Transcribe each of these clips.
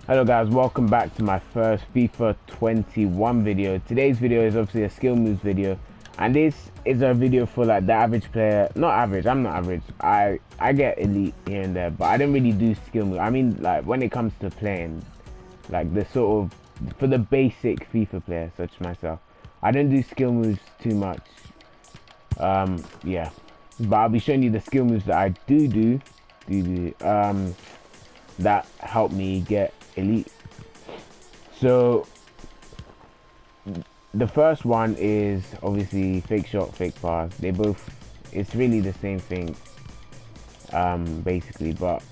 Hello guys, welcome back to my first FIFA 21 video. Today's video is obviously a skill moves video, and this is a video for like the average player. Not average, I'm not average. I get elite here and there, but I don't really do skill moves. I mean, like when it comes to playing, like the sort of for the basic FIFA player such as myself, I don't do skill moves too much. Yeah, but I'll be showing you the skill moves that I do that help me get elite. So the first one is obviously fake shot, fake pass. They both, it's really the same thing, basically, but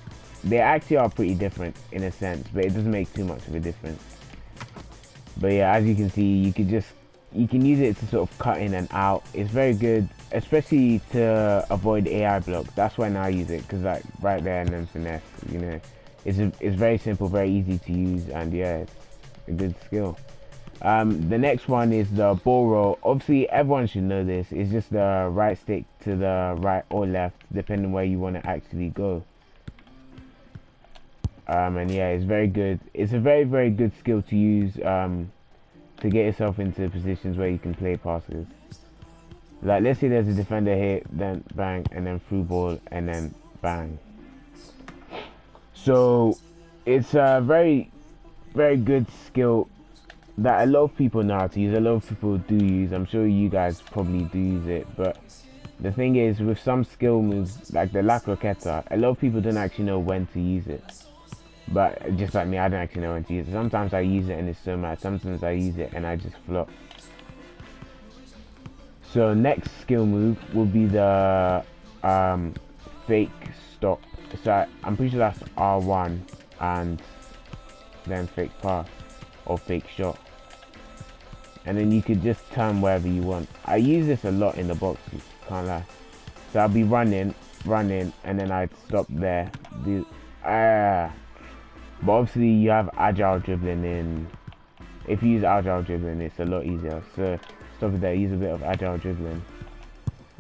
they actually are pretty different in a sense, but it doesn't make too much of a difference. But yeah, as you can see, you can use it to sort of cut in and out. It's very good, especially to avoid AI blocks. That's when I use it, because like right there and then finesse, you know, it's very simple, very easy to use, and yeah, it's a good skill. The next one is the ball roll. Obviously everyone should know this. It's just the right stick to the right or left, depending where you want to actually go. And yeah, it's very good. It's a very good skill to use to get yourself into positions where you can play passes. Like let's say there's a defender here, then bang, and then through ball, and then bang. So it's a very good skill that a lot of people know how to use. A lot of people do use. I'm sure you guys probably do use it, but the thing is, with some skill moves like the La Croqueta, a lot of people don't actually know when to use it. But just like me, I don't actually know when to use it. Sometimes I use it and it's so mad. Sometimes I use it and I just flop. So next skill move will be the fake stop. So I'm pretty sure that's R1 and then fake pass or fake shot. And then you could just turn wherever you want. I use this a lot in the boxes, can't lie. So I'll be running, and then I'd stop there. But obviously you have agile dribbling in. If you use agile dribbling, it's a lot easier. So stop it there, use a bit of agile dribbling,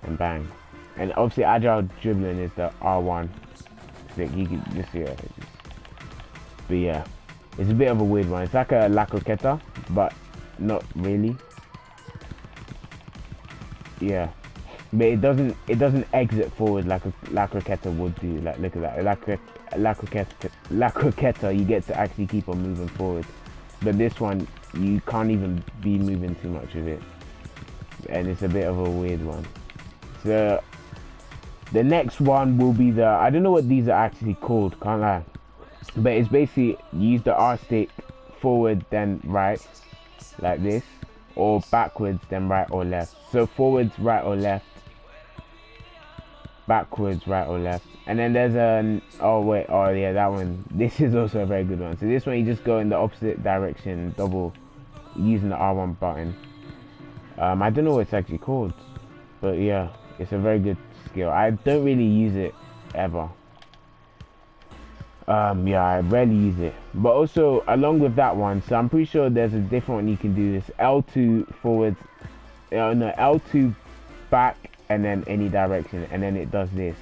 and bang. And obviously agile dribbling is the R1. So you can just see it. But yeah, it's a bit of a weird one. It's like a La Croqueta, but not really. Yeah, but it doesn't exit forward like a La Croqueta would do. Like look at that, La Croqueta, you get to actually keep on moving forward, but this one you can't even be moving too much of it, and it's a bit of a weird one. So the next one will be the, I don't know what these are actually called, can't lie, but it's basically you use the R stick forward then right, like this, or backwards then right or left. So forwards right or left, backwards right or left, and then there's an, oh yeah, that one, this is also a very good one. So this one you just go in the opposite direction, double, using the R1 button. I don't know what it's actually called, but yeah, it's a very good skill. I don't really use it ever. Yeah, I rarely use it, but also along with that one, so I'm pretty sure there's a different one you can do. This L2 forwards, no, L2 back, and then any direction, and then it does this.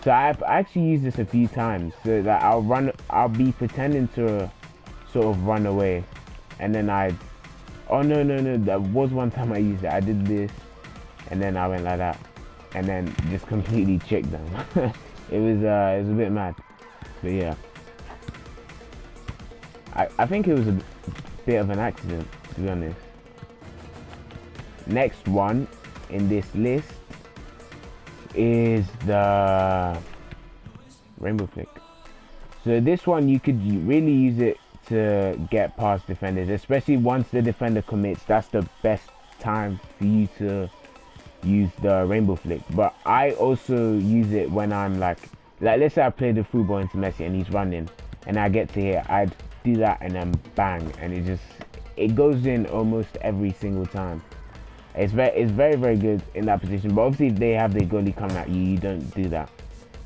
So I've actually used this a few times, so that I'll be pretending to sort of run away, and then oh no, that was one time I used it. I did this, and then I went like that, and then just completely checked them. It was a bit mad, but yeah, I think it was a bit of an accident, to be honest. Next one in this list is the rainbow flick. So this one you could really use it to get past defenders, especially once the defender commits. That's the best time for you to use the rainbow flick. But I also use it when I'm like let's say I play the through ball into Messi and he's running and I get to here, I'd do that and then bang, and it goes in almost every single time. It's very good in that position, but obviously if they have their goalie coming at you, you don't do that.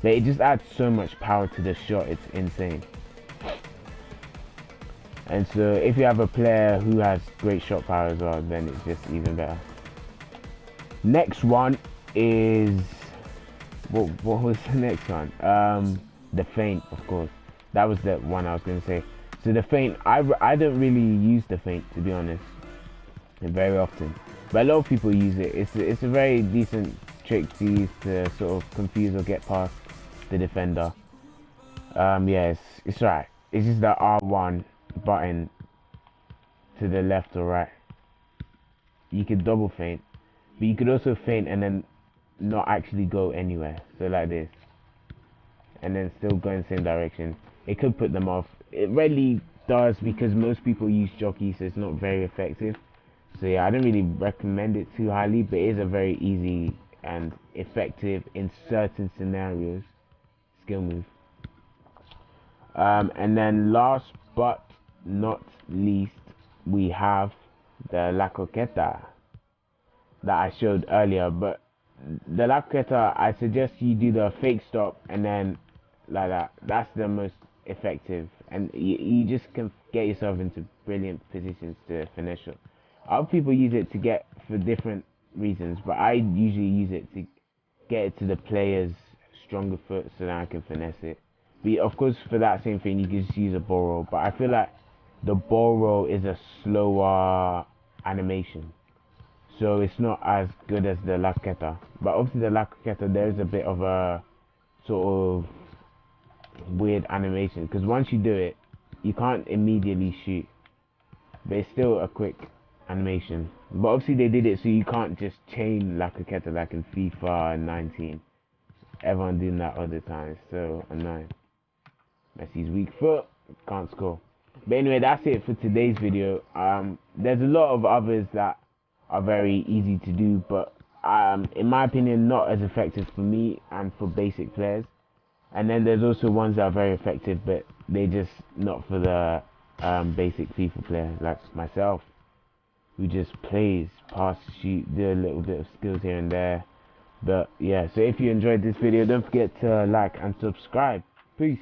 But it just adds so much power to the shot, it's insane. And so if you have a player who has great shot power as well, then it's just even better. Next one is, what was the next one? The feint, of course. That was the one I was going to say. So the feint, I don't really use the feint, to be honest, very often, but a lot of people use it. It's a very decent trick to use to sort of confuse or get past the defender. Yeah, it's right. It's just the R1 button to the left or right. You could double feint, but you could also feint and then not actually go anywhere. So like this, and then still go in the same direction. It could put them off. It rarely does because most people use jockey, so it's not very effective. So yeah, I don't really recommend it too highly, but it is a very easy and effective in certain scenarios skill move. And then last but not least, we have the La Coqueta that I showed earlier. But the La Coqueta, I suggest you do the fake stop and then like that. That's the most effective, and you just can get yourself into brilliant positions to finish it. Other people use it to get for different reasons, but I usually use it to get it to the player's stronger foot so that I can finesse it. But of course, for that same thing, you can just use a ball roll. But I feel like the ball roll is a slower animation, so it's not as good as the La Coqueta. But obviously, the La Coqueta, there is a bit of a sort of weird animation because once you do it, you can't immediately shoot, but it's still a quick animation. But obviously, they did it so you can't just chain La Coqueta like in FIFA 19. Everyone doing that all the time. It's so annoying. Messi's weak foot, can't score. But anyway, that's it for today's video. There's a lot of others that are very easy to do, but in my opinion, not as effective for me and for basic players. And then there's also ones that are very effective, but they're just not for the basic FIFA player like myself, who just plays, pass, shoot, do a little bit of skills here and there. But yeah, so if you enjoyed this video, don't forget to like and subscribe. Peace.